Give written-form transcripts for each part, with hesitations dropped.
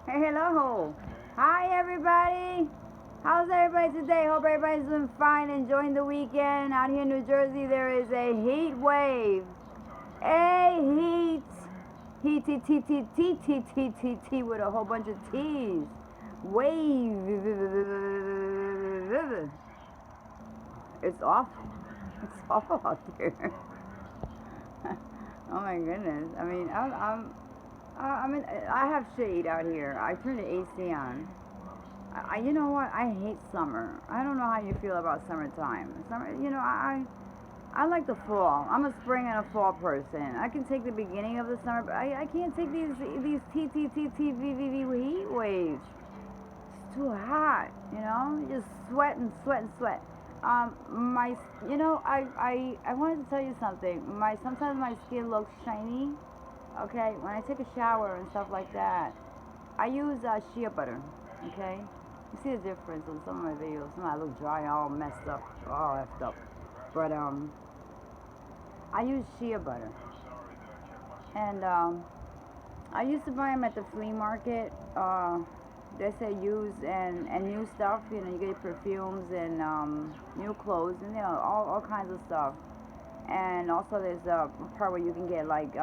Hey, hello. Hi, everybody. How's everybody today? Hope everybody's doing fine, enjoying the weekend. Out here in New Jersey, there is a heat wave. A heat. Heat, T, T, T, T, T, T, T, T, with a whole bunch of T's. Wave. It's awful. It's awful out there. Oh my goodness. I mean, I have shade out here. I turned the AC on. You know what? I hate summer. I don't know how you feel about summertime. I like the fall. I'm a spring and a fall person. I can take the beginning of the summer, but I can't take these heat waves. It's too hot. You just sweat and sweat and sweat. My, I wanted to tell you something. Sometimes my skin looks shiny. Okay, when I take a shower and stuff like that, I use shea butter. Okay, you see the difference on some of my videos. Some I look dry, all messed up, all effed up. But I use shea butter, and I used to buy them at the flea market. They say use and new stuff. You get perfumes and new clothes and all kinds of stuff. And also there's a part where you can get like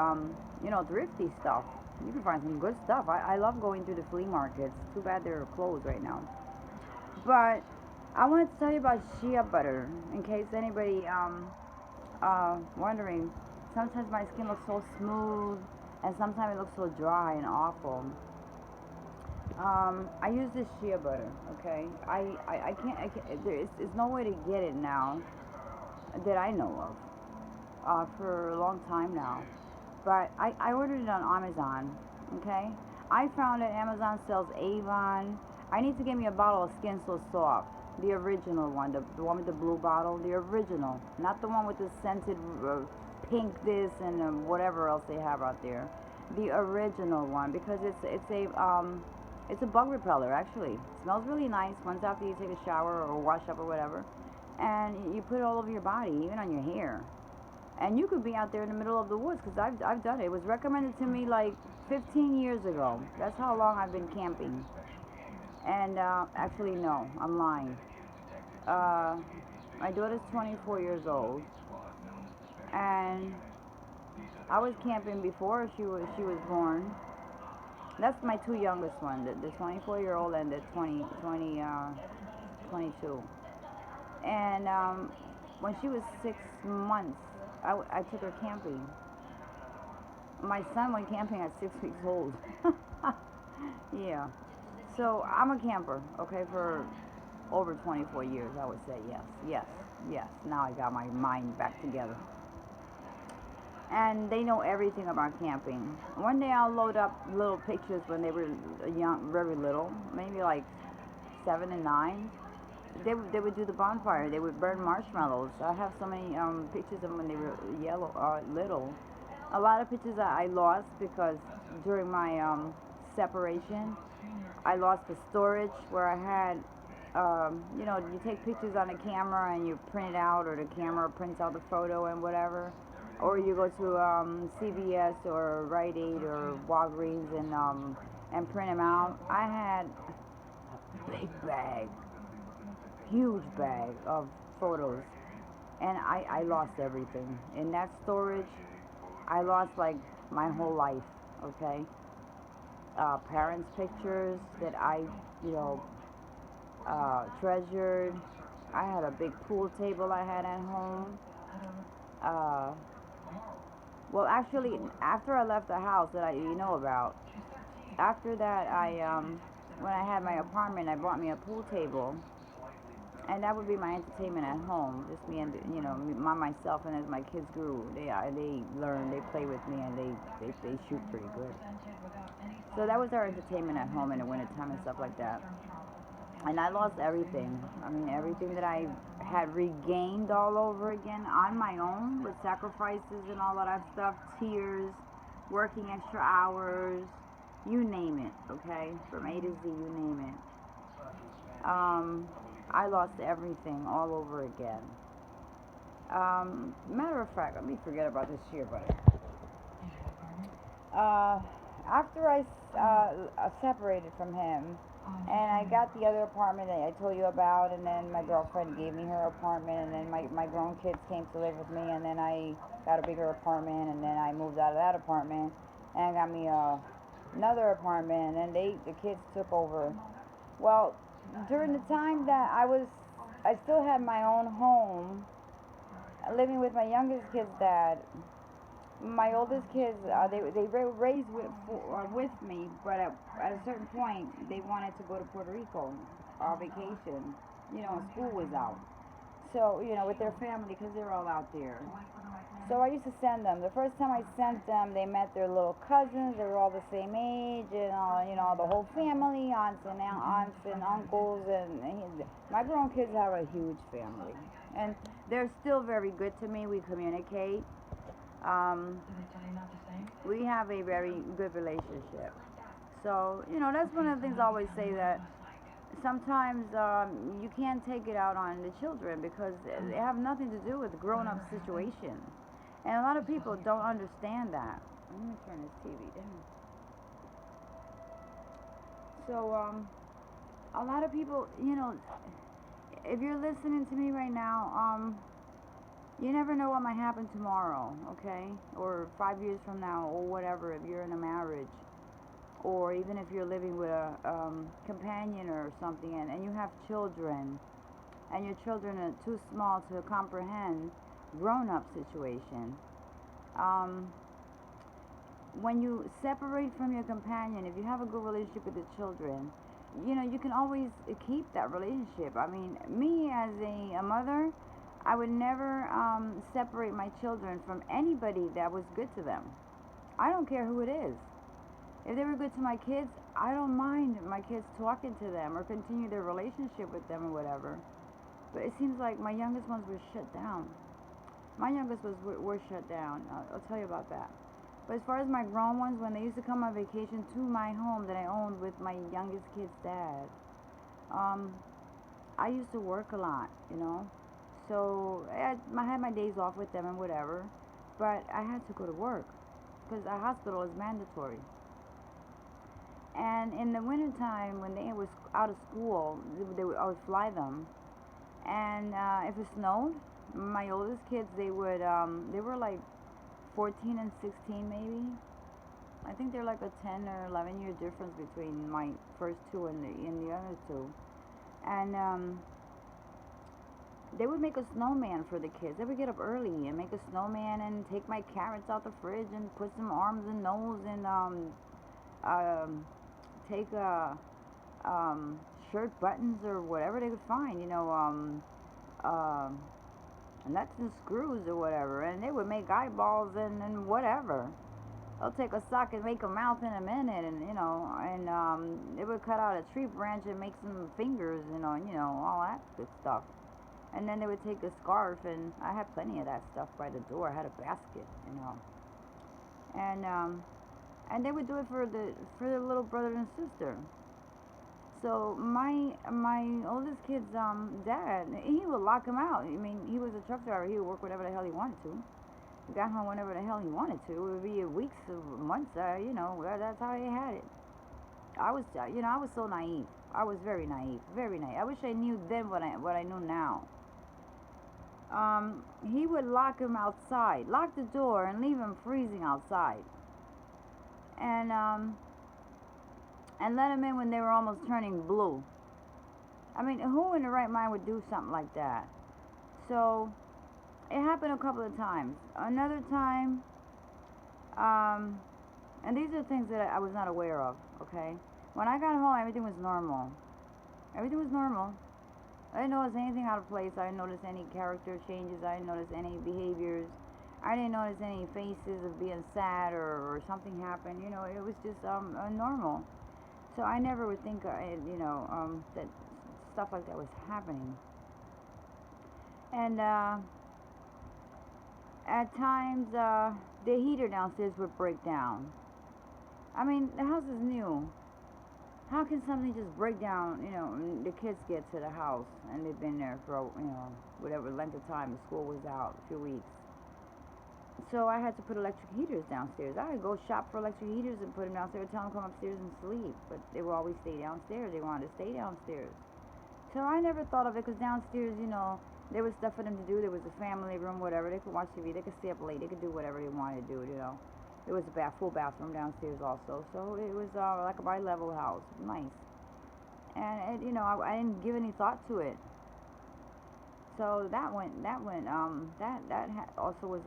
thrifty stuff. You can find some good stuff. I love going through the flea markets. Too bad they're closed right now. But I wanted to tell you about shea butter in case anybody wondering. Sometimes my skin looks so smooth, and sometimes it looks so dry and awful. I use this shea butter. Okay, there's no way to get it now that I know of. For a long time now. But I ordered it on Amazon. Okay? I found that Amazon sells Avon. I need to get me a bottle of Skin So Soft. The original one. The one with the blue bottle. The original. Not the one with the scented pink this and whatever else they have out there. The original one. Because it's a bug repeller actually. It smells really nice once after you take a shower or wash up or whatever. And you put it all over your body, even on your hair. And you could be out there in the middle of the woods because I've done it. It was recommended to me like 15 years ago. That's how long I've been camping. And actually, no, I'm lying. Uh, my daughter's 24 years old, and I was camping before she was born. That's my two youngest one, the 24-year-old and the 22. And when she was 6 months, I took her camping. My son went camping at 6 weeks old. Yeah. So I'm a camper, okay, for over 24 years, I would say. Yes, yes, yes. Now I got my mind back together. And they know everything about camping. One day I'll load up little pictures when they were young, very little, maybe like 7 and 9. They would do the bonfire. They would burn marshmallows. I have so many pictures of them when they were little. A lot of pictures I lost because during my separation, I lost the storage where I had, you take pictures on a camera and you print it out, or the camera prints out the photo and whatever. Or you go to CVS or Rite Aid or Walgreens and print them out. I had a big bag, huge bag of photos, and I lost everything. In that storage, I lost like my whole life, okay? Parents' pictures that you know, treasured. I had a big pool table I had at home. Uh, well, actually, after I left the house that you know about, after that, when I had my apartment, I bought me a pool table, and that would be my entertainment at home. Just me and myself, and as my kids grew, they learn, they play with me, and they shoot pretty good. So that was our entertainment at home in the wintertime and stuff like that. And I lost everything. I mean, everything that I had regained all over again on my own with sacrifices and all of that stuff, tears, working extra hours, you name it, okay? From A to Z, you name it. I lost everything all over again. Matter of fact, let me forget about this year, but uh, after I separated from him, and I got the other apartment that I told you about, and then my girlfriend gave me her apartment, and then my grown kids came to live with me, and then I got a bigger apartment, and then I moved out of that apartment, and I got me another apartment, and the kids took over. Well, during the time that I still had my own home, living with my youngest kid's dad. My oldest kids, they were raised with me, but at a certain point, they wanted to go to Puerto Rico on vacation. School was out. So, with their family, because they're all out there. So I used to send them. The first time I sent them, they met their little cousins. They were all the same age, and the whole family, aunts and uncles, and my grown kids have a huge family, and they're still very good to me. We communicate. Um, we have a very good relationship. So, that's one of the things I always say, that sometimes you can't take it out on the children because they have nothing to do with the grown-up situation. And a lot of people don't understand that. Let me turn this TV down. So, a lot of people, if you're listening to me right now, you never know what might happen tomorrow, okay? Or 5 years from now, or whatever, if you're in a marriage. Or even if you're living with a companion or something, and you have children, and your children are too small to comprehend grown-up situation. When you separate from your companion, if you have a good relationship with the children, you can always keep that relationship. I mean, me as a mother, I would never separate my children from anybody that was good to them. I don't care who it is. If they were good to my kids, I don't mind my kids talking to them or continue their relationship with them or whatever. But it seems like my youngest ones were shut down. My youngest ones were shut down. I'll tell you about that. But as far as my grown ones, when they used to come on vacation to my home that I owned with my youngest kid's dad, I used to work a lot. So I had my days off with them and whatever. But I had to go to work because a hospital is mandatory. And in the wintertime, when they was out of school, I would fly them. And if it snowed, my oldest kids, they were like 14 and 16 maybe. I think they're like a 10 or 11 year difference between my first two and the other two. And they would make a snowman for the kids. They would get up early and make a snowman and take my carrots out the fridge and put some arms and nose and take shirt buttons or whatever they could find, nuts and screws or whatever, and they would make eyeballs and whatever. They'll take a sock and make a mouth in a minute, and they would cut out a tree branch and make some fingers, and all that good stuff. And then they would take a scarf, and I had plenty of that stuff by the door. I had a basket. And they would do it for the little brother and sister. So my oldest kid's dad, he would lock him out. I mean, he was a truck driver. He would work whatever the hell he wanted to. He got home whenever the hell he wanted to. It would be weeks or months. That's how he had it. I was so naive. I was very naive, very naive. I wish I knew then what I know now. He would lock him outside, lock the door, and leave him freezing outside. And let them in when they were almost turning blue. I mean, who in the right mind would do something like that? So it happened a couple of times. Another time, and these are things that I was not aware of. Okay, when I got home, everything was normal. Everything was normal. I didn't notice anything out of place. I didn't notice any character changes. I didn't notice any behaviors. I didn't notice any faces of being sad or something happened. It was just normal. So I never would think, that stuff like that was happening. And at times, the heater downstairs would break down. I mean, the house is new. How can something just break down, and the kids get to the house and they've been there for, whatever length of time, the school was out, a few weeks. So I had to put electric heaters downstairs. I would go shop for electric heaters and put them downstairs, tell them to come upstairs and sleep. But they would always stay downstairs. They wanted to stay downstairs. So I never thought of it because downstairs, there was stuff for them to do. There was a family room, whatever. They could watch TV. They could stay up late. They could do whatever they wanted to do. There was a full bathroom downstairs also. So it was like a bi-level house. Nice. And I didn't give any thought to it. So that also was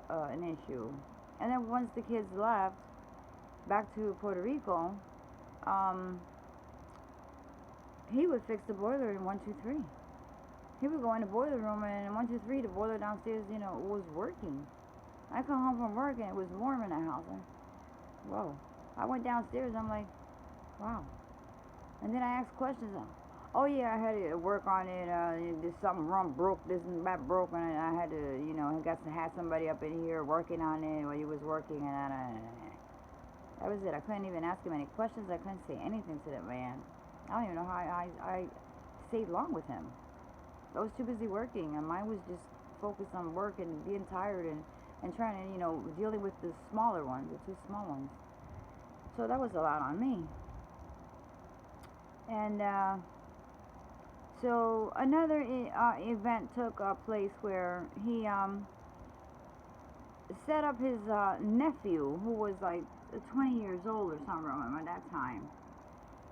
an issue. And then once the kids left back to Puerto Rico, um, he would fix the boiler in 123. He would go in the boiler room, and in 123 the boiler downstairs, was working. I come home from work and it was warm in the house. Whoa! I went downstairs. I'm like, wow. And then I asked questions. Oh yeah, I had to work on it. There's something wrong, broke. This and that broke, and I had to, had somebody up in here working on it while he was working, and that was it. I couldn't even ask him any questions. I couldn't say anything to that man. I don't even know how I stayed long with him. I was too busy working, and mine was just focused on work and being tired and trying to, dealing with the smaller ones, the two small ones. So that was a lot on me. And so another event took place where he set up his nephew, who was like 20 years old or something at that time.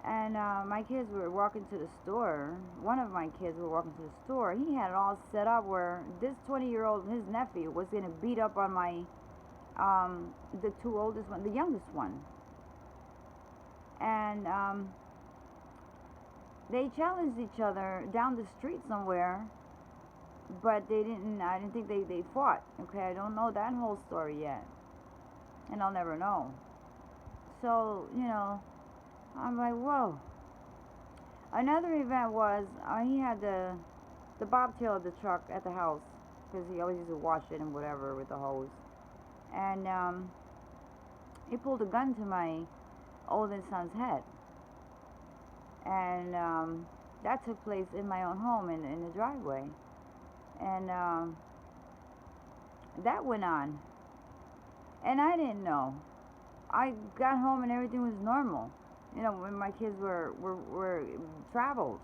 And my kids were walking to the store. One of my kids were walking to the store. He had it all set up where this 20-year-old, his nephew, was going to beat up on the two oldest one, the youngest one. And they challenged each other down the street somewhere, but I didn't think they fought. Okay, I don't know that whole story yet. And I'll never know. So, I'm like, whoa. Another event was he had the bobtail of the truck at the house because he always used to wash it and whatever with the hose. And he pulled a gun to my oldest son's head. And that took place in my own home in the driveway. And that went on. And I didn't know. I got home and everything was normal. When my kids were traveled.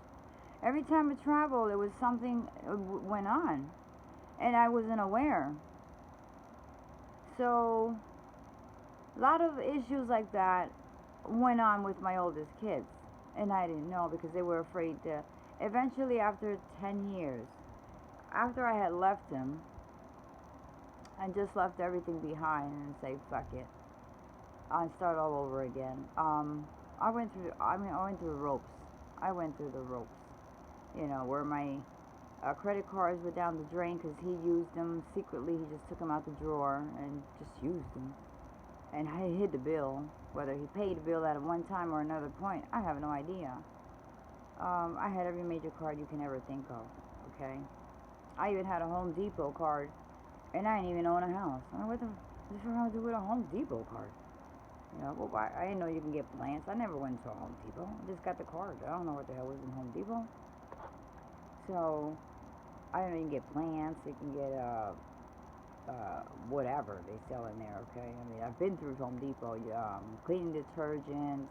Every time I traveled, there was something went on. And I wasn't aware. So, a lot of issues like that went on with my oldest kids. And I didn't know because they were afraid to. Eventually, after 10 years, after I had left him, and just left everything behind and say, fuck it. I start all over again. I went through the ropes. I went through the ropes. Where my credit cards were down the drain because he used them secretly. He just took them out the drawer and just used them. And I hid the bill. Whether he paid the bill at one time or another point, I have no idea. I had every major card you can ever think of. Okay? I even had a Home Depot card, and I didn't even own a house. I mean, what the fuck do with a Home Depot card? I didn't know you can get plants. I never went to a Home Depot. I just got the card. I don't know what the hell was in Home Depot. So, I don't know, you can get plants. You can get, whatever they sell in there, okay? I mean, I've been through Home Depot. Cleaning detergents.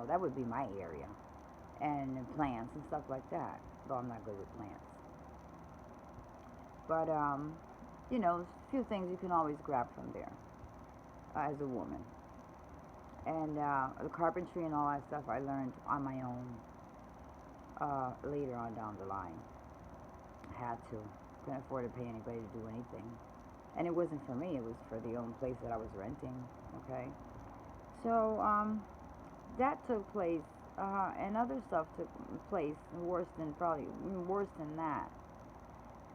That would be my area. And plants and stuff like that. Though I'm not good with plants. But, a few things you can always grab from there as a woman. And the carpentry and all that stuff I learned on my own later on down the line. I had to. Couldn't afford to pay anybody to do anything. And it wasn't for me. It was for the own place that I was renting. Okay? So, that took place. And other stuff took place worse than that.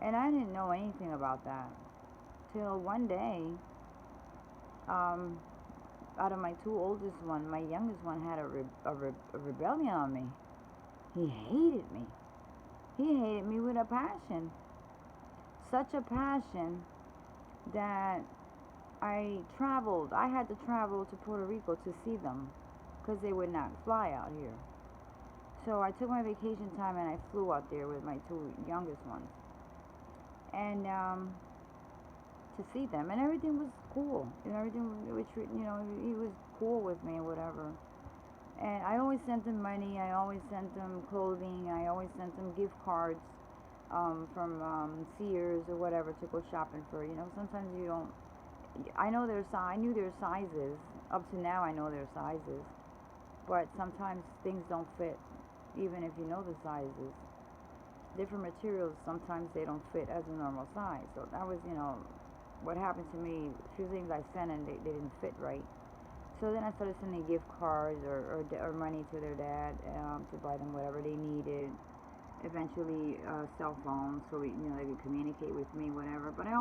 And I didn't know anything about that. Till one day, out of my two oldest ones, my youngest one had a rebellion on me. He hated me. He hated me with a passion. Such a passion that I traveled. I had to travel to Puerto Rico to see them because they would not fly out here. So I took my vacation time and I flew out there with my two youngest ones. And to see them, and everything was cool. And everything, which he was cool with me and whatever. And I always sent him money. I always sent him clothing. I always sent him gift cards from Sears or whatever to go shopping for. Sometimes you don't. I knew their sizes. Up to now, I know their sizes. But sometimes things don't fit, even if you know the sizes. Different materials, sometimes they don't fit as a normal size. So that was, what happened to me. A few things I sent and they didn't fit right. So then I started sending gift cards or money to their dad to buy them whatever they needed. Eventually, cell phones, so they could communicate with me, whatever. But I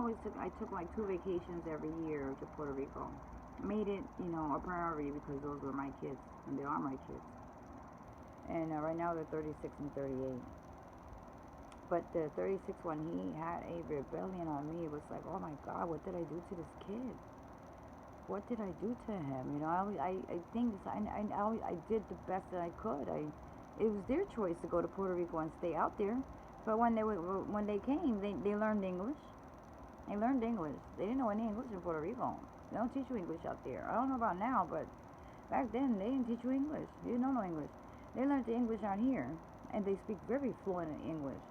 took like 2 vacations every year to Puerto Rico. Made it, a priority because those were my kids, and they are my kids. And right now they're 36 and 38. But the 36 one, he had a rebellion on me. It was like, oh my God, what did I do to this kid? What did I do to him? I think I did the best that I could. It was their choice to go to Puerto Rico and stay out there. But when they came, they learned English. They learned English. They didn't know any English in Puerto Rico. They don't teach you English out there. I don't know about now, but back then they didn't teach you English. You don't know English. They learned the English out here, and they speak very fluent in English.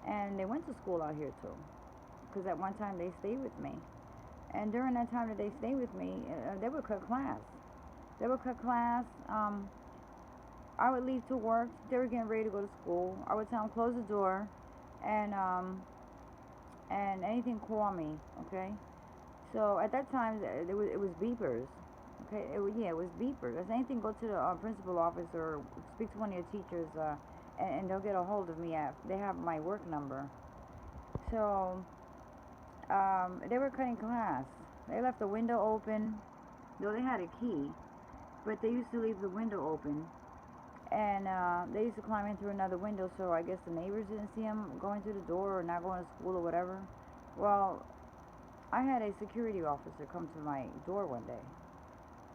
And they went to school out here too, because at one time they stayed with me. And during that time that they stayed with me, they would cut class. They would cut class. I would leave to work. They were getting ready to go to school. I would tell them close the door, and anything call me, okay? So at that time it was beepers, okay? It was beepers. If anything, go to the principal office or speak to one of your teachers, and they'll get a hold of me. They have my work number. So they were cutting class. They left the window open. Though they had a key, but they used to leave the window open. And they used to climb in through another window, so I guess the neighbors didn't see them going through the door or not going to school or whatever. Well, I had a security officer come to my door one day,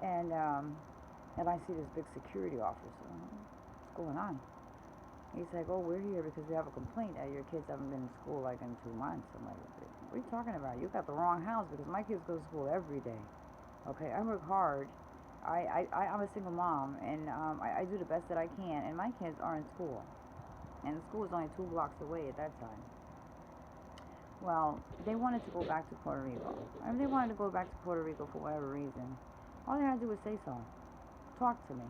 and I see this big security officer. What's going on? He's like, oh, we're here because we have a complaint that your kids haven't been in school like in 2 months. I'm like, what are you talking about? You got the wrong house, because my kids go to school every day. Okay, I work hard. I'm a single mom, and I do the best that I can, and my kids are in school. And the school was only 2 blocks away at that time. Well, they wanted to go back to Puerto Rico. I mean, they wanted to go back to Puerto Rico for whatever reason. All they had to do was say so. Talk to me,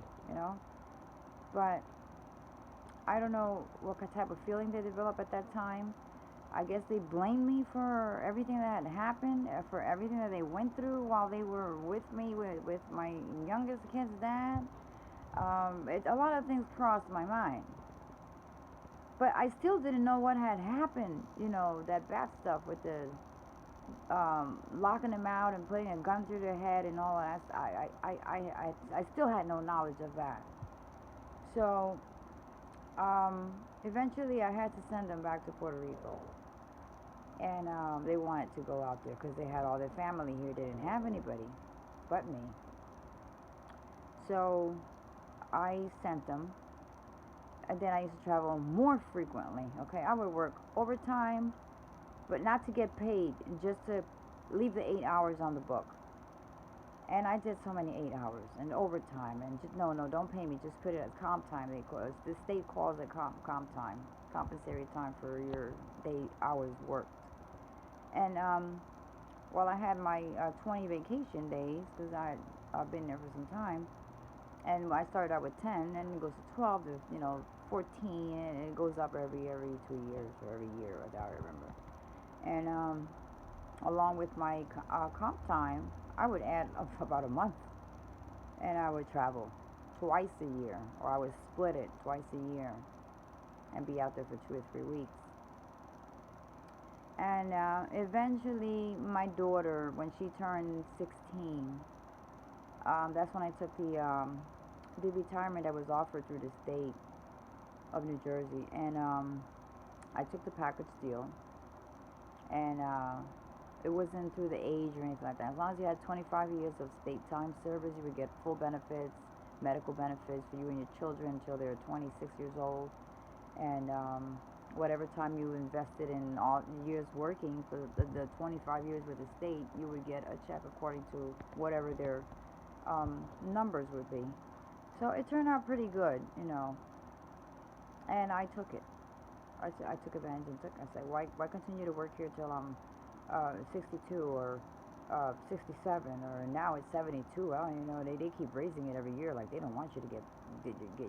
But I don't know what type of feeling they developed at that time. I guess they blamed me for everything that had happened, for everything that they went through while they were with me, with my youngest kid's dad. A lot of things crossed my mind. But I still didn't know what had happened, that bad stuff with the locking them out and putting a gun through their head and all that. I still had no knowledge of that. So eventually I had to send them back to Puerto Rico. And they wanted to go out there because they had all their family here. They didn't have anybody but me. So I sent them. And then I used to travel more frequently, okay? I would work overtime, but not to get paid, just to leave the 8 hours on the book. And I did so many 8 hours and overtime, and just, no, don't pay me, just put it as comp time. The state calls it comp time, compensatory time for your day hours worked. And well, I had my 20 vacation days, because I've been there for some time. And I started out with 10, and it goes to 12, to 14, and it goes up every 2 years or every year, I don't remember. And along with my comp time, I would add up about a month, and I would travel twice a year, or I would split it twice a year and be out there for 2 or 3 weeks. And eventually my daughter, when she turned 16, that's when I took the retirement that was offered through the state of New Jersey, and I took the package deal, and it wasn't through the age or anything like that. As long as you had 25 years of state time service, you would get full benefits, medical benefits for you and your children until they're 26 years old, and whatever time you invested in all years working for the 25 years with the state, you would get a check according to whatever their numbers would be. So it turned out pretty good, and I took it. I took advantage and took. I said, why continue to work here till I'm 62 or 67 or now it's 72. Well, they keep raising it every year. Like they don't want you to get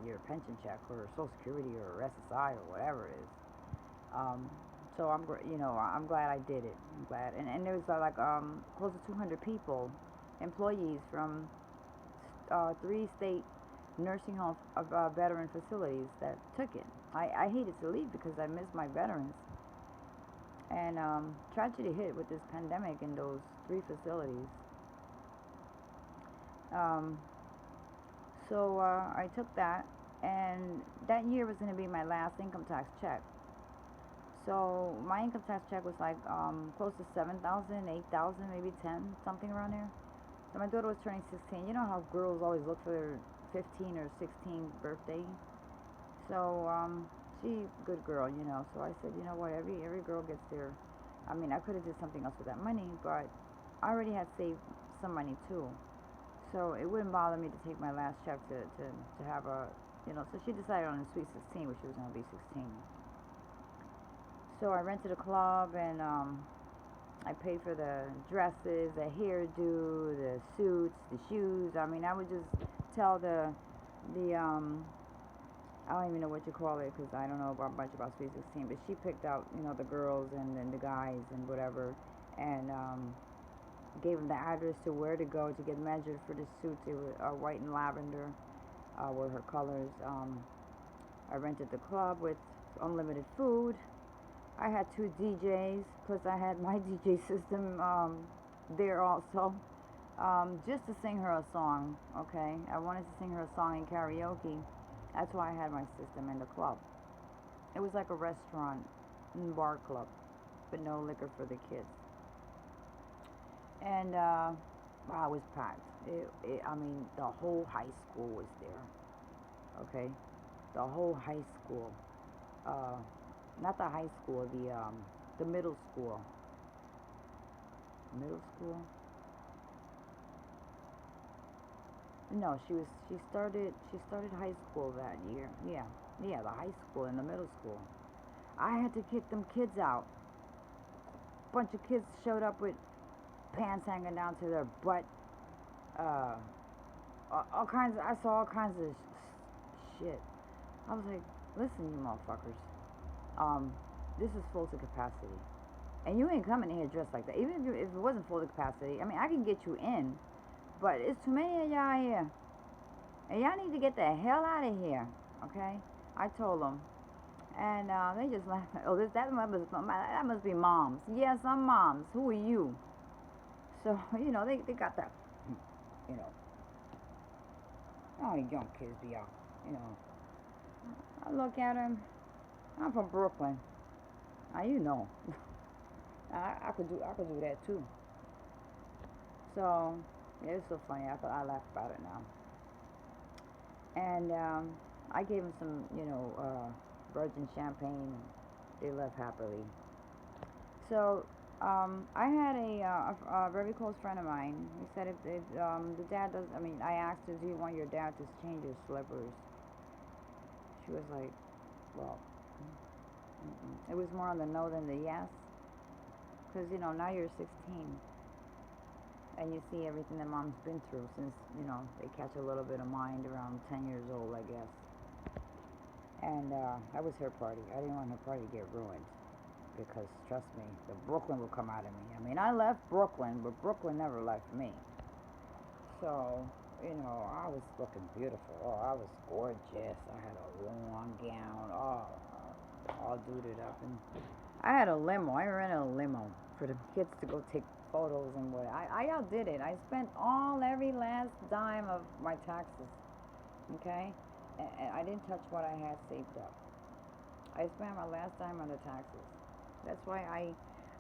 your pension check or Social Security or SSI or whatever it is. So I'm glad I did it. I'm glad, and there was like close to 200 people, employees from 3 state nursing home veteran facilities that took it. I hated to leave because I miss my veterans, and tragedy hit with this pandemic in those 3 facilities. Um, so I took that, and that year was going to be my last income tax check. So my income tax check was like close to 7,000, 8,000, maybe 10, something around there. So my daughter was turning 16. You know how girls always look for their 15 or 16 birthday. So she good girl. So I said, you know what, every girl gets their. I mean, I could have did something else with that money, but I already had saved some money too. So it wouldn't bother me to take my last check to have a. So she decided on a sweet 16, which she was going to be 16. So I rented a club, and I paid for the dresses, the hairdo, the suits, the shoes. I mean, I would just tell the I don't even know what you call it because I don't know much about Sweet 16. But she picked out the girls and then the guys and whatever, and gave them the address to where to go to get measured for the suits. They were white and lavender were her colors. I rented the club with unlimited food. I had 2 DJs, plus I had my DJ system there also, just to sing her a song, okay? I wanted to sing her a song in karaoke. That's why I had my system in the club. It was like a restaurant and bar club, but no liquor for the kids. And, wow, it was packed. I mean, the whole high school was there, okay? The whole high school. Uh, Not the high school, the middle school. Middle school? No, she started high school that year. Yeah. Yeah, the high school and the middle school. I had to kick them kids out. Bunch of kids showed up with pants hanging down to their butt. Uh, all kinds of, I saw all kinds of shit. I was like, listen, you motherfuckers. This is full to capacity. And you ain't coming in here dressed like that. Even if it wasn't full to capacity, I mean, I can get you in. But it's too many of y'all here. And y'all need to get the hell out of here. Okay? I told them. And they just laughed. Oh, that must be moms. Yes, I'm moms. Who are you? So, they got that, you know. Oh, young kids be out, you know. I look at them. I'm from Brooklyn. Now you know. I could do that too. So yeah, it's so funny. I laugh about it now. And I gave them some, virgin champagne. They left happily. So I had a very close friend of mine. He said if the dad does, I mean, I asked her, do you want your dad to change your slippers? She was like, well, it was more on the no than the yes. Because, now you're 16 and you see everything that mom's been through since, they catch a little bit of mind around 10 years old, I guess. And that was her party. I didn't want her party to get ruined because, trust me, the Brooklyn will come out of me. I mean, I left Brooklyn, but Brooklyn never left me. So, I was looking beautiful. Oh, I was gorgeous. I had a long gown. Oh, all duded up. And I had a limo. I rented a limo for the kids to go take photos and what. I outdid it. I spent every last dime of my taxes. Okay? And I didn't touch what I had saved up. I spent my last dime on the taxes. That's why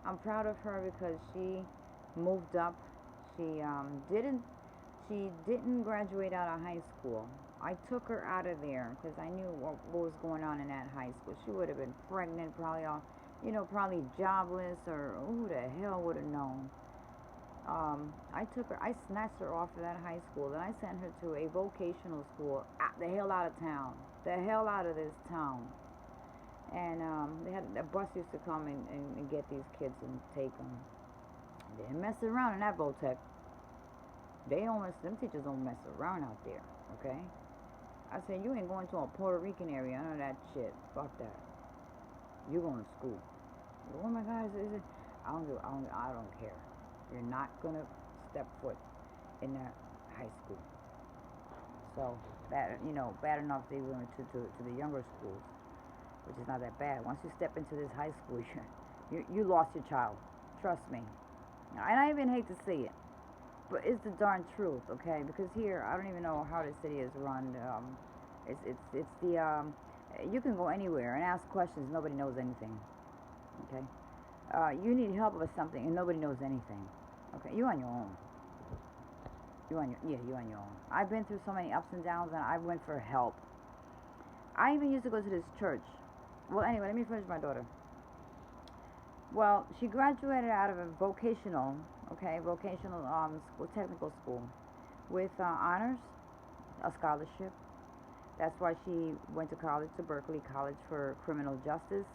I'm proud of her because she moved up. She didn't graduate out of high school. I took her out of there because I knew what was going on in that high school. She would have been pregnant, probably all, probably jobless, or who the hell would have known. I snatched her off of that high school, and I sent her to a vocational school, the hell out of town, the hell out of this town. And they had a bus used to come and get these kids and take them. They didn't mess around in that Votech. Them teachers don't mess around out there, okay? I said, you ain't going to a Puerto Rican area, none of that shit. Fuck that. You're going to school. Oh my God, is it? I don't care. You're not gonna step foot in that high school. So bad enough they went to the younger schools, which is not that bad. Once you step into this high school, you lost your child. Trust me. And I even hate to say it, but it's the darn truth, okay? Because here, I don't even know how the city is run. It's the you can go anywhere and ask questions. Nobody knows anything, okay? You need help with something, and nobody knows anything. Okay, you on your own. You on your own. I've been through so many ups and downs, and I went for help. I even used to go to this church. Well, anyway, let me finish my daughter. Well, she graduated out of a vocational school, technical school, with honors, a scholarship. That's why she went to college, to Berkeley College for Criminal Justice,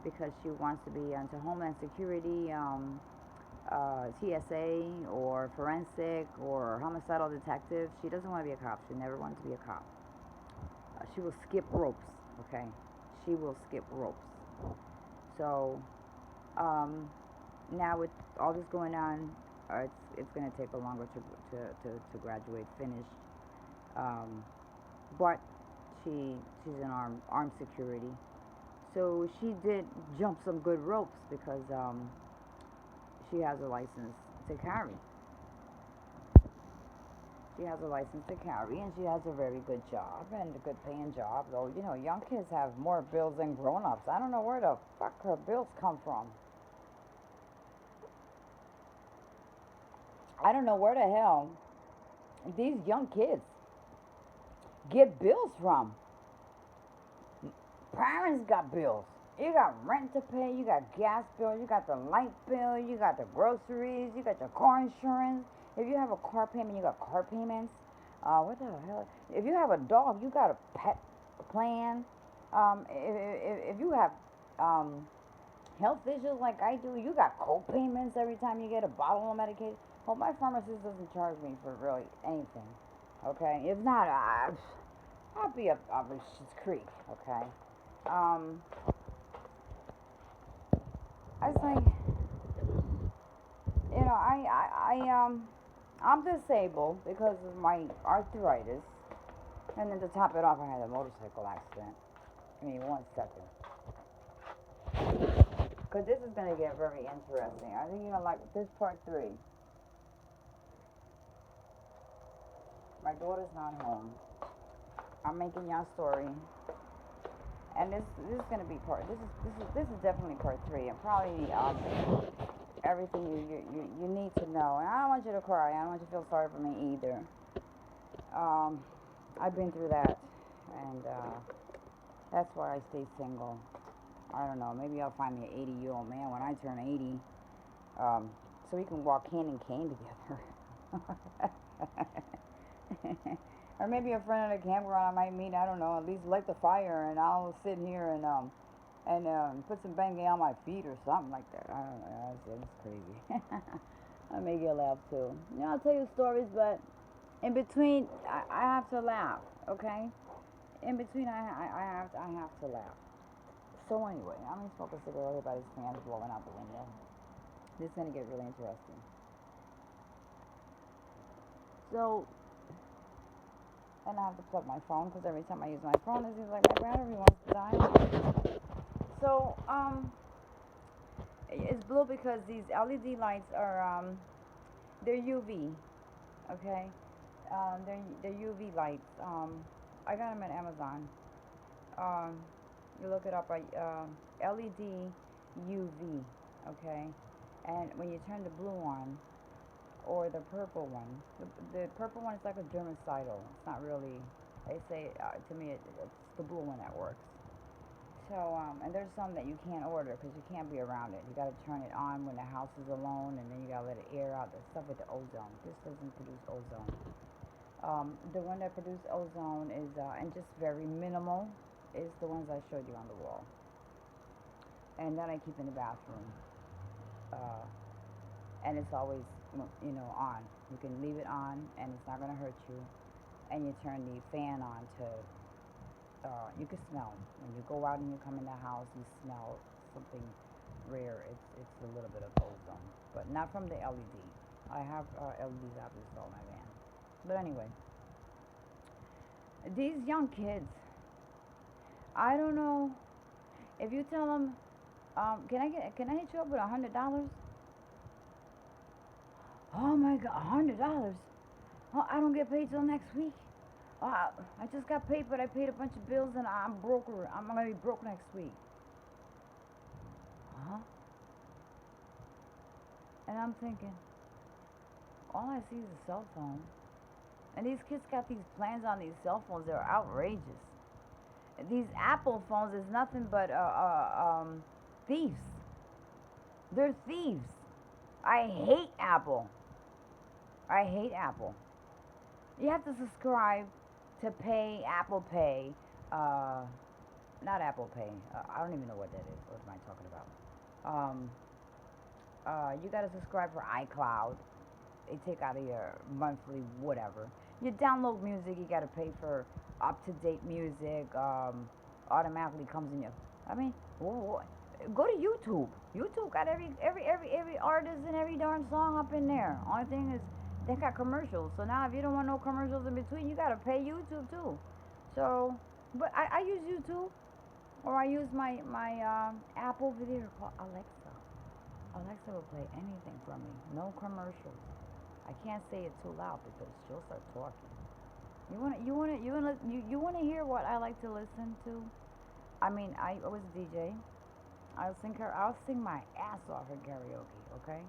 because she wants to be into Homeland Security, TSA, or forensic, or homicidal detective. She doesn't want to be a cop. She never wanted to be a cop. She will skip ropes, okay? She will skip ropes. So, now with all this going on, it's going to take her longer to graduate, finish. But she's in armed security. So she did jump some good ropes because she has a license to carry. She has a license to carry, and she has a very good job and a good paying job. Though young kids have more bills than grown-ups. I don't know where the fuck her bills come from. I don't know where the hell these young kids get bills from. Parents got bills. You got rent to pay, you got gas bill, you got the light bill, you got the groceries, you got your car insurance. If you have a car payment, you got car payments. What the hell? If you have a dog, you got a pet plan. If you have health issues like I do, you got co-payments every time you get a bottle of medication. Well, my pharmacist doesn't charge me for really anything. Okay, if not, I'll be up Schitt's Creek. Okay. Um, I was like, I'm disabled because of my arthritis, and then to top it off, I had a motorcycle accident. Give me 1 second, cause this is gonna get very interesting. I think you're gonna like this part 3. My daughter's not home. I'm making y'all story, and this is gonna be this is definitely part 3, and probably everything you need to know. And I don't want you to cry. I don't want you to feel sorry for me either. I've been through that, and that's why I stay single. I don't know. Maybe I'll find me an 80-year-old man when I turn 80, so we can walk hand in cane together. Or maybe a friend at a campground I might meet. I don't know. At least light the fire, and I'll sit here and put some Bengay on my feet or something like that. I don't know. It's crazy. I make you laugh too. I'll tell you stories, but in between, I have to laugh. Okay. In between, I have to laugh. So anyway, I'm gonna smoke a cigarette. Everybody's fans blowing out the window. This is gonna get really interesting. So, and I have to plug my phone because every time I use my phone, it seems like my battery wants to die. So, it's blue because these LED lights are they're UV. Okay, they're UV lights. I got them at Amazon. Um, you look it up, right? LED UV. Okay, and when you turn the blue on, or the purple one, the purple one is like a germicidal. It's not really They say to me it's the blue one that works. So and there's some that you can't order because you can't be around it. You got to turn it on when the house is alone, and then you got to let it air out. The stuff with the ozone. This doesn't produce ozone. The one that produces ozone is and just very minimal is the ones I showed you on the wall, and that I keep in the bathroom. Uh, and it's always on. You can leave it on, and it's not gonna hurt you. And you turn the fan on to. You can smell when you go out and you come in the house. You smell something rare. It's a little bit of ozone, but not from the LED. I have LEDs I've installed in my van. But anyway, these young kids. I don't know if you tell them, can I hit you up with $100? Oh my God, $100? Oh, I don't get paid till next week. Oh, I just got paid, but I paid a bunch of bills and I'm broke. I'm gonna be broke next week. Huh? And I'm thinking, all I see is a cell phone. And these kids got these plans on these cell phones. They're outrageous. These Apple phones is nothing but thieves. They're thieves. I hate Apple. I hate Apple. You have to subscribe to pay Apple Pay. Not Apple Pay. I don't even know what that is. What am I talking about? You gotta subscribe for iCloud. They take out of your monthly whatever. You download music. You gotta pay for up-to-date music. Automatically comes in your. I mean, go to YouTube. YouTube got every artist and every darn song up in there. Only thing is they got commercials. So now if you don't want no commercials in between, you gotta pay YouTube too. So, but I use YouTube, or I use my Apple video called Alexa. Alexa will play anything for me. No commercials. I can't say it too loud because she'll start talking. You wanna hear what I like to listen to? I mean, I was a DJ. I'll sing my ass off in karaoke. Okay.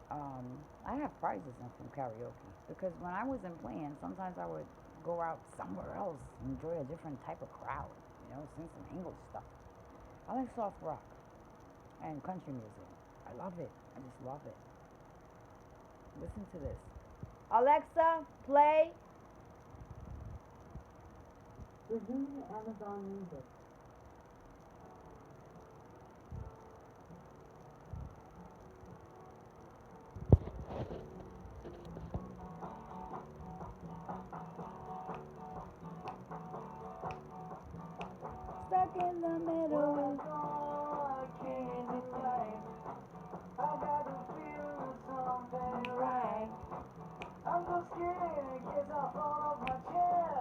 I have prizes from karaoke because when I wasn't playing, sometimes I would go out somewhere else, enjoy a different type of crowd. Sing some English stuff. I like soft rock and country music. I love it. I just love it. Listen to this. Alexa, play. Resume Amazon Music. Stuck in the middle. I can't decide. I got to feel something right. I'm so scared, guess I'll fall off my chair.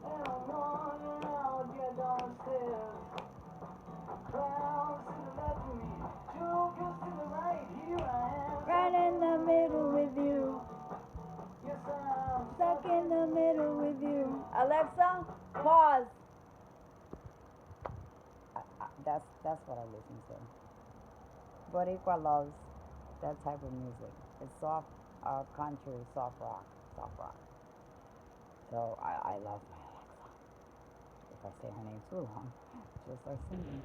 And I'm wondering how I'll get down the stairs. Clowns to the left of me, jokers to the right. Here I am, right in the middle with you. Yes, I'm stuck in the middle with you. Alexa, pause. That's what I listen to. Boricua loves that type of music. It's soft country, soft rock, soft rock. So I love my Alexa. If I say her name too long, she'll start singing.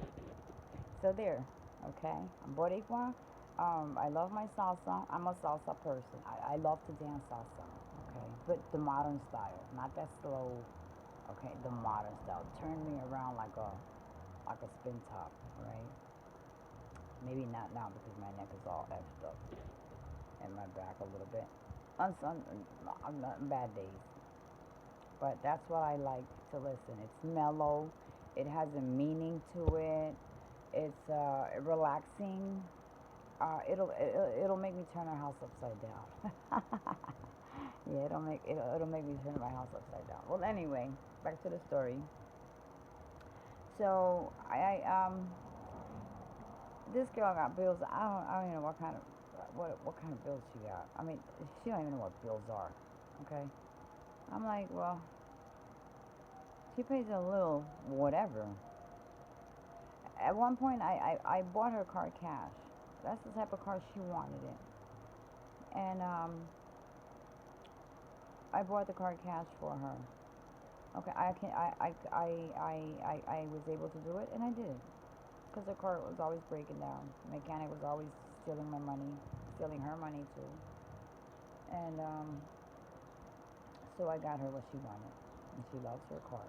So there, okay. I'm Boricua. I love my salsa. I'm a salsa person. I love to dance salsa, okay. But the modern style, not that slow. Okay, the modern style. Turn me around like a spin top, right? Maybe not now because my neck is all effed up and my back a little bit. On bad days. But that's what I like to listen. It's mellow. It has a meaning to it. It's relaxing. It'll make me turn our house upside down. Yeah, it'll make me turn my house upside down. Well, anyway, back to the story. So this girl got bills. I don't even know what kind of bills she got. I mean, she don't even know what bills are. Okay. I'm like, well, she pays a little whatever. At one point, I bought her car cash. That's the type of car she wanted it, and I bought the car cash for her. Okay, I can I was able to do it, and I did it because the car was always breaking down. The mechanic was always stealing my money, stealing her money too, and so I got her what she wanted, and she loves her car.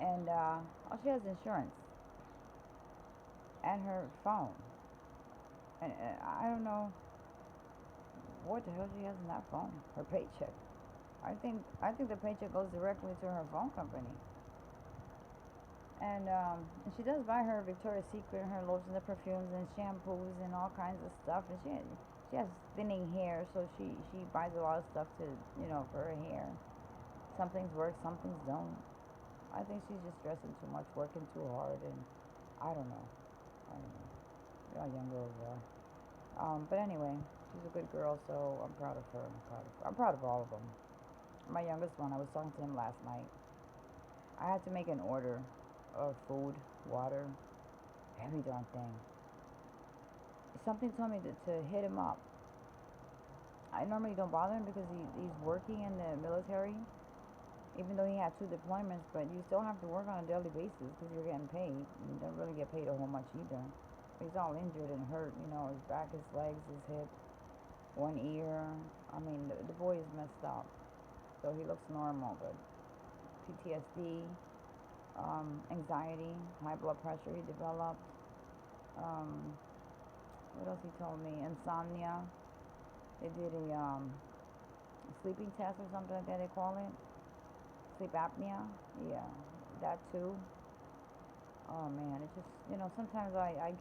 And oh, she has insurance and her phone, and I don't know what the hell she has in that phone. Her paycheck. I think the paycheck goes directly to her phone company. And she does buy her Victoria's Secret, her lotions and perfumes and shampoos and all kinds of stuff. And she has thinning hair, so she buys a lot of stuff to for her hair. Some things work, some things don't. I think she's just stressing too much, working too hard, and I don't know. I don't know. You know how young girls are. But anyway, she's a good girl, so I'm proud of her. I'm proud of all of them. My youngest one, I was talking to him last night. I had to make an order of food, water, every darn thing. Something told me to hit him up. I normally don't bother him because he's working in the military, even though he had 2 deployments, but you still have to work on a daily basis because you're getting paid. You don't really get paid a whole much either. He's all injured and hurt, his back, his legs, his hip, one ear. I mean, the boy is messed up. So he looks normal, but PTSD, anxiety, high blood pressure he developed. Um, what else he told me? Insomnia. They did a sleeping test or something like that they call it. Sleep apnea. Yeah, that too. Oh man, it just sometimes I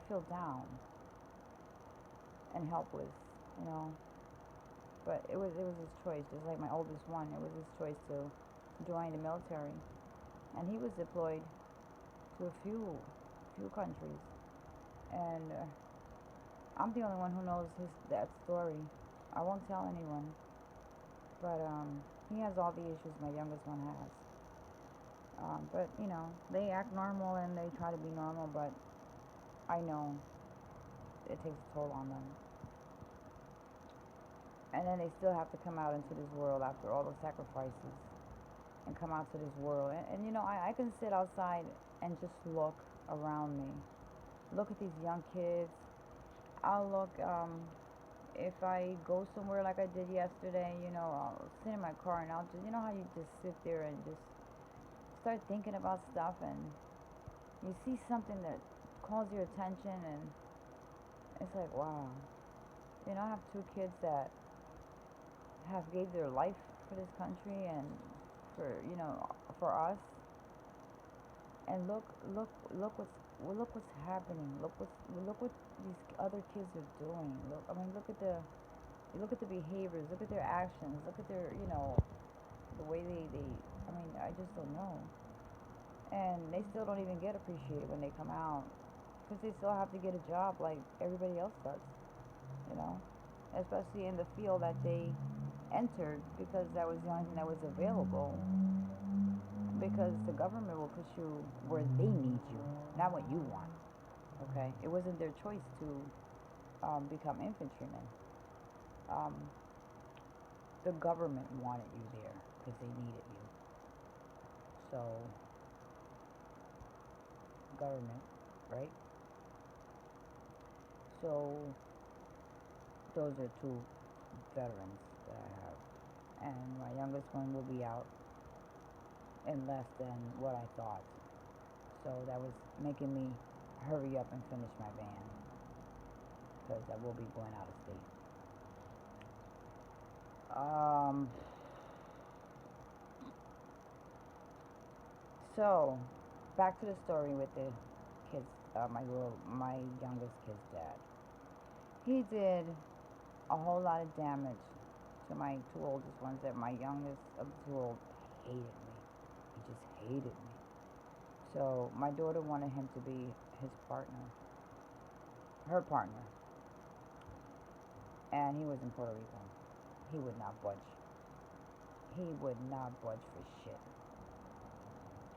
feel down and helpless, you know. But it was his choice, just like my oldest one. It was his choice to join the military, and he was deployed to a few countries, and I'm the only one who knows that story. I won't tell anyone, but he has all the issues my youngest one has. But they act normal and they try to be normal, but I know it takes a toll on them. And then they still have to come out into this world after all the sacrifices and come out to this world. And I can sit outside and just look around me. Look at these young kids. I'll look, if I go somewhere like I did yesterday, I'll sit in my car and I'll just, how you just sit there and just start thinking about stuff, and you see something that calls your attention, and it's like, wow. I have 2 kids that have gave their life for this country and for us. And look what's happening. Look what these other kids are doing. Look at the behaviors. Look at their actions. Look at their the way they. I mean, I just don't know. And they still don't even get appreciated when they come out because they still have to get a job like everybody else does. You know, especially in the field that they entered because that was the only thing that was available. Because the government will put you where they need you, not what you want. Okay, it wasn't their choice to become infantrymen. Um, the government wanted you there because they needed you. So, government, right? So, those are 2 veterans that I have, and my youngest one will be out in less than what I thought. So that was making me hurry up and finish my van because I will be going out of state. Um, so back to the story with the kids. My youngest kid's dad. He did a whole lot of damage to my 2 oldest ones. That my youngest of the 2 old hated me. He just hated me. So my daughter wanted him to be his partner, her partner, and he was in Puerto Rico. He would not budge. He would not budge for shit.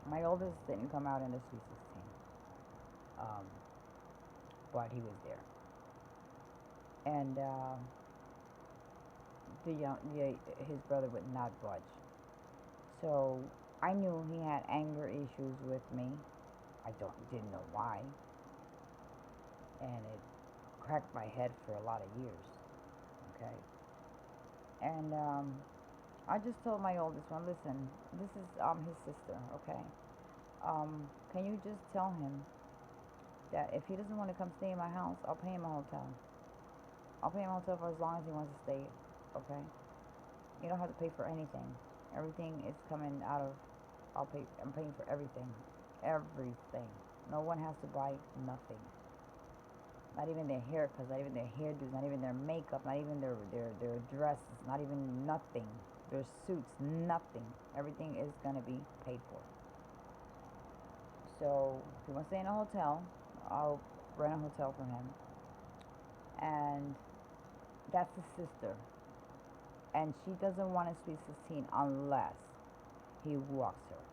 My oldest didn't come out in the Sweet 16, um, but he was there. And his brother would not budge. So I knew he had anger issues with me. I didn't know why, and it cracked my head for a lot of years. Okay, and I just told my oldest one, listen, this is his sister. Okay, can you just tell him that if he doesn't want to come stay in my house, I'll pay him a hotel. I'll pay him a hotel for as long as he wants to stay. Okay, you don't have to pay for anything. Everything is coming out of. I'll pay. I'm paying for everything, everything. No one has to buy nothing. Not even their haircuts, not even their hairdos, not even their makeup, not even their dresses, not even nothing. Their suits, nothing. Everything is gonna be paid for. So if he wants to stay in a hotel, I'll rent a hotel for him. And that's his sister. And she doesn't want to sweet 16 unless he walks her.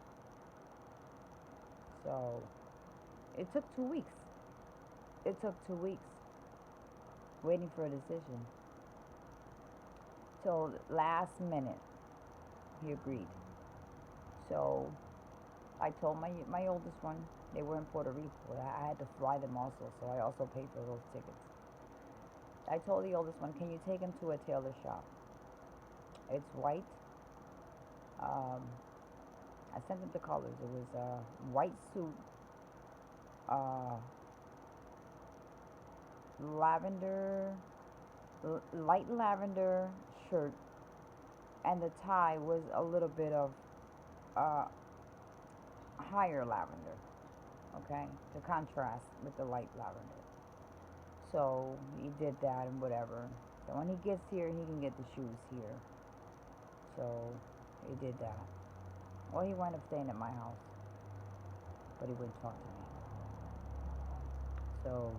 So it took 2 weeks. It took 2 weeks waiting for a decision. So last minute, he agreed. So I told my oldest one, they were in Puerto Rico. I had to fly them also, so I also paid for those tickets. I told the oldest one, can you take him to a tailor shop? It's white. Um, I sent him the colors. It was a white suit, uh, lavender, light lavender shirt, and the tie was a little bit of uh, higher lavender, okay, to contrast with the light lavender. So he did that and whatever. So when he gets here, he can get the shoes here. So he did that. Well, he wound up staying at my house, but he wouldn't talk to me. So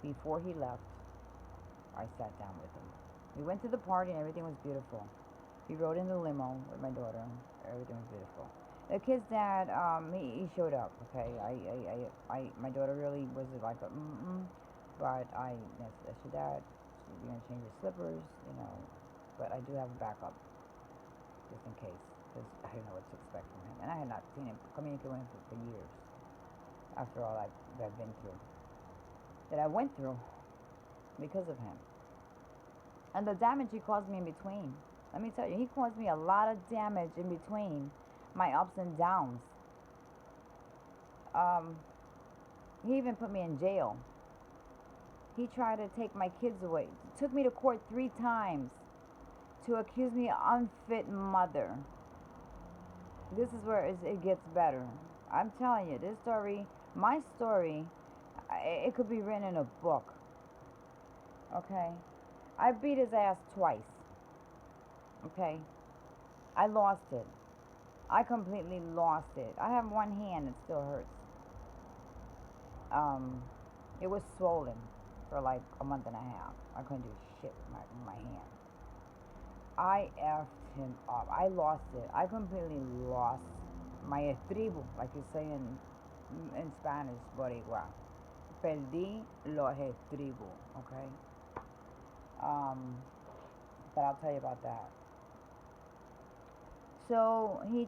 before he left, I sat down with him. We went to the party and everything was beautiful. He rode in the limo with my daughter. Everything was beautiful. The kid's dad, he showed up. Okay, my daughter really was like a but that's your dad. You're gonna change your slippers, But I do have a backup just in case, because I didn't know what to expect from him, and I had not seen him communicate with him for years. After all I've been through, that I went through because of him, and the damage he caused me in between. Let me tell you, he caused me a lot of damage in between my ups and downs. Um, he even put me in jail. He tried to take my kids away. Took me to court 3 times to accuse me of unfit mother. This is where it gets better. I'm telling you, this story, my story, it could be written in a book. Okay? I beat his ass twice. Okay? I lost it. I completely lost it. I have one hand that still hurts. It was swollen for like a month and a half. I couldn't do shit with my hand. I effed him up. I lost it. I completely lost my estribo, like you say in Spanish, Boricua. Perdí los estribos, okay? But I'll tell you about that. So he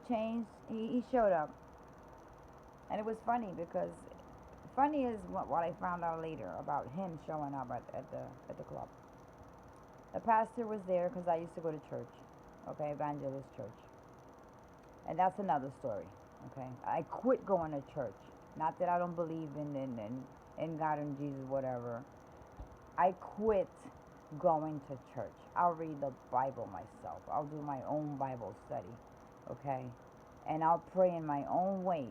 showed up. And it was funny because, funny is what I found out later about him showing up at the club. The pastor was there because I used to go to church, okay, evangelist church. And that's another story, okay? I quit going to church. Not that I don't believe in God and Jesus, whatever. I quit going to church. I'll read the Bible myself. I'll do my own Bible study, okay? And I'll pray in my own ways.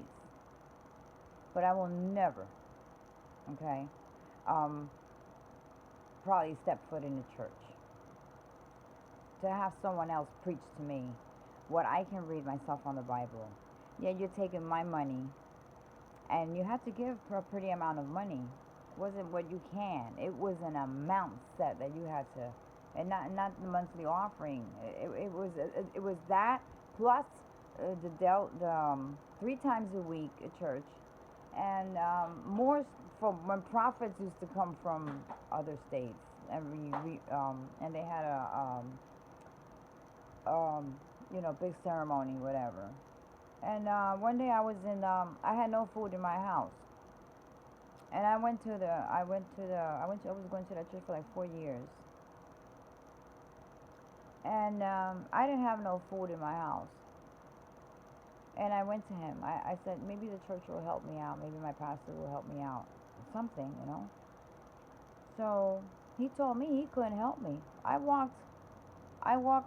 But I will never, okay, probably step foot in the church. To have someone else preach to me what I can read myself on the Bible. Yeah, you're taking my money, and you have to give for a pretty amount of money. It wasn't what you can. It was an amount set that you had to, and not the monthly offering. It was that plus the 3 times a week at church, and more from when prophets used to come from other states, and and they had um, big ceremony, whatever. And one day I had no food in my house, and I was going to that church for like 4 years, and I didn't have no food in my house. And I went to him. I said, maybe the church will help me out. Maybe my pastor will help me out. Something. So he told me he couldn't help me. I walked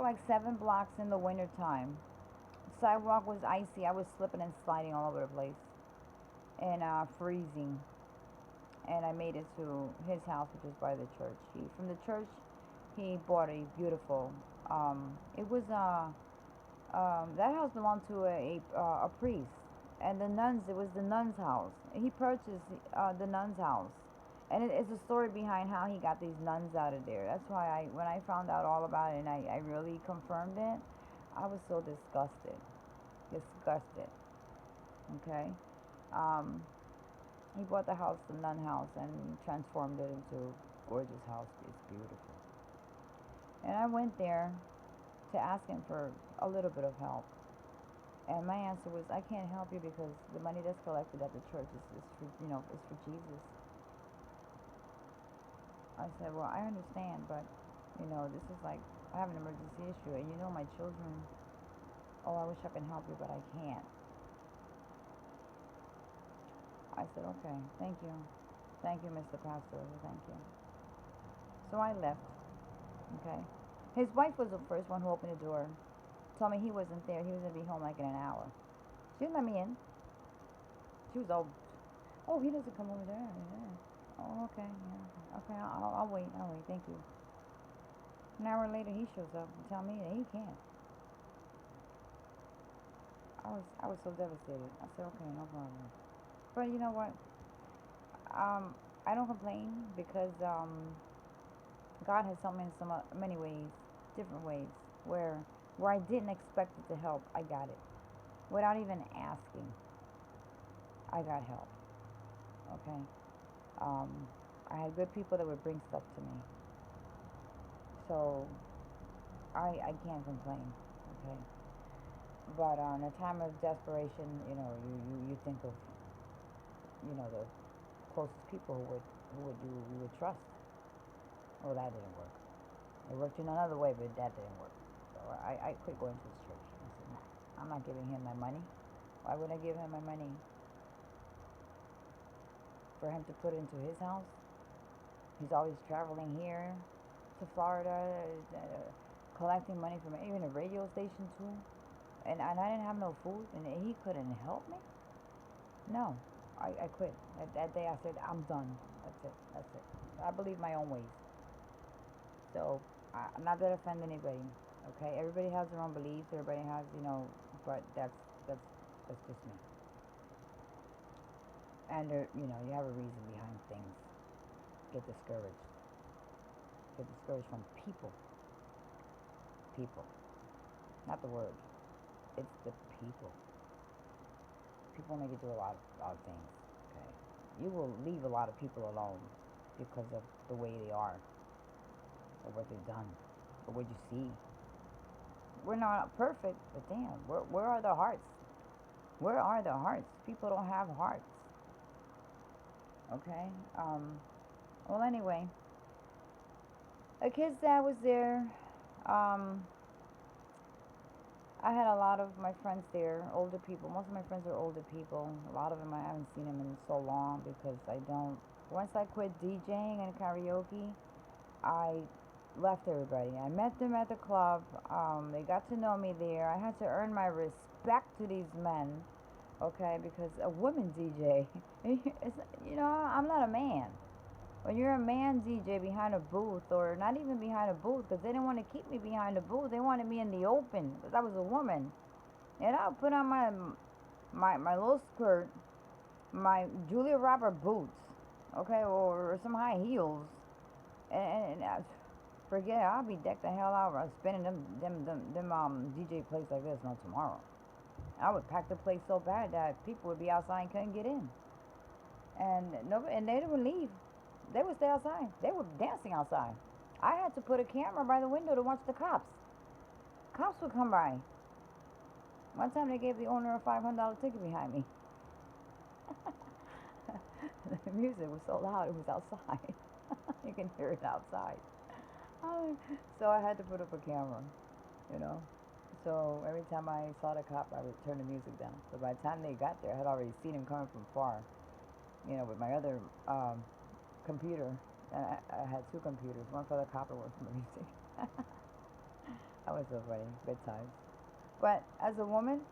like 7 blocks in the winter time. Sidewalk was icy. I was slipping and sliding all over the place and freezing. And I made it to his house, which was by the church. From the church, he bought a beautiful. It was that house belonged to a priest, and the nuns. It was the nuns' house. He purchased the nuns' house, and it's a story behind how he got these nuns out of there. That's why when I found out all about it and I really confirmed it, I was so disgusted. Okay, um, he bought the house, the nun house, and transformed it into a gorgeous house. It's beautiful, and I went there to ask him for a little bit of help. And my answer was, I can't help you because the money that's collected at the church is for Jesus. I said, well, I understand, but this is like I have an emergency issue, and my children. Oh, I wish I can help you, but I can't. I said, okay, thank you, Mr. Pastor, thank you. So I left. Okay, his wife was the first one who opened the door. Told me he wasn't there. He was gonna be home like in an hour. She didn't let me in. She was all, oh, he doesn't come over there. Yeah. Oh, okay, yeah. Okay, I'll wait. I'll wait. Thank you. An hour later, he shows up and tell me that he can't. I was so devastated. I said, okay, no problem. But you know what? I don't complain because God has helped me in many ways, different ways, where I didn't expect it to help. I got it without even asking. I got help. Okay. Um, I had good people that would bring stuff to me, so I can't complain. Okay. But in a time of desperation, you think of the closest people who would trust. Well, that didn't work. It worked in another way, but that didn't work. So I quit going to his church. I said, nah, I'm not giving him my money. Why would I give him my money for him to put into his house? He's always traveling here to Florida, collecting money from even a radio station too. And I didn't have no food, and he couldn't help me. No, I quit. That day I said, I'm done. That's it. I believe my own ways. So, I'm not gonna offend anybody. Okay, everybody has their own beliefs. Everybody has, but that's just me. And you have a reason behind things. Get discouraged. Get discouraged from people. People, not the word. It's the people. People make you do a lot of things. Okay, you will leave a lot of people alone because of the way they are, or what they've done, or what you see. We're not perfect, but damn, where are the hearts? Where are the hearts? People don't have hearts. Okay. Well, anyway, a kid's dad was there. Um, I had a lot of my friends there, older people. Most of my friends are older people. A lot of them I haven't seen them in so long because I don't. Once I quit DJing and karaoke, I left everybody. I met them at the club. They got to know me there. I had to earn my respect to these men, okay? Because a woman DJ, I'm not a man. When you're a man DJ behind a booth, or not even behind a booth, because they didn't want to keep me behind a booth, they wanted me in the open, because I was a woman. And I'll put on my little skirt, my Julia Roberts boots, okay, or some high heels, and forget it, I'll be decked the hell out. I was spinning them DJ plates like this, no tomorrow. I would pack the place so bad that people would be outside and couldn't get in, and nobody, and they would leave. They would stay outside. They were dancing outside. I had to put a camera by the window to watch the cops. Cops would come by. One time they gave the owner a $500 ticket behind me. The music was so loud, it was outside. You can hear it outside. So I had to put up a camera, you know. So every time I saw the cop, I would turn the music down. So by the time they got there, I had already seen him coming from far, you know, with my other computer. And I had two computers, one for the cop and one for the music. That was so funny, good times. But as a woman,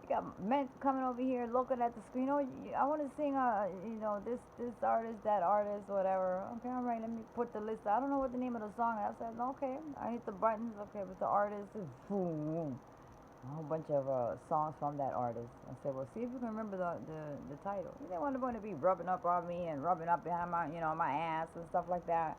you got men coming over here looking at the screen. Oh, I want to sing, you know, this artist, that artist, whatever. Okay, all right, let me put the list. I don't know what the name of the song is. I said, okay. I hit the buttons. Okay, with the artist, and boom, a whole bunch of songs from that artist. I said, well, see if you can remember the title. You didn't want to be rubbing up on me and rubbing up behind my, you know, my ass and stuff like that.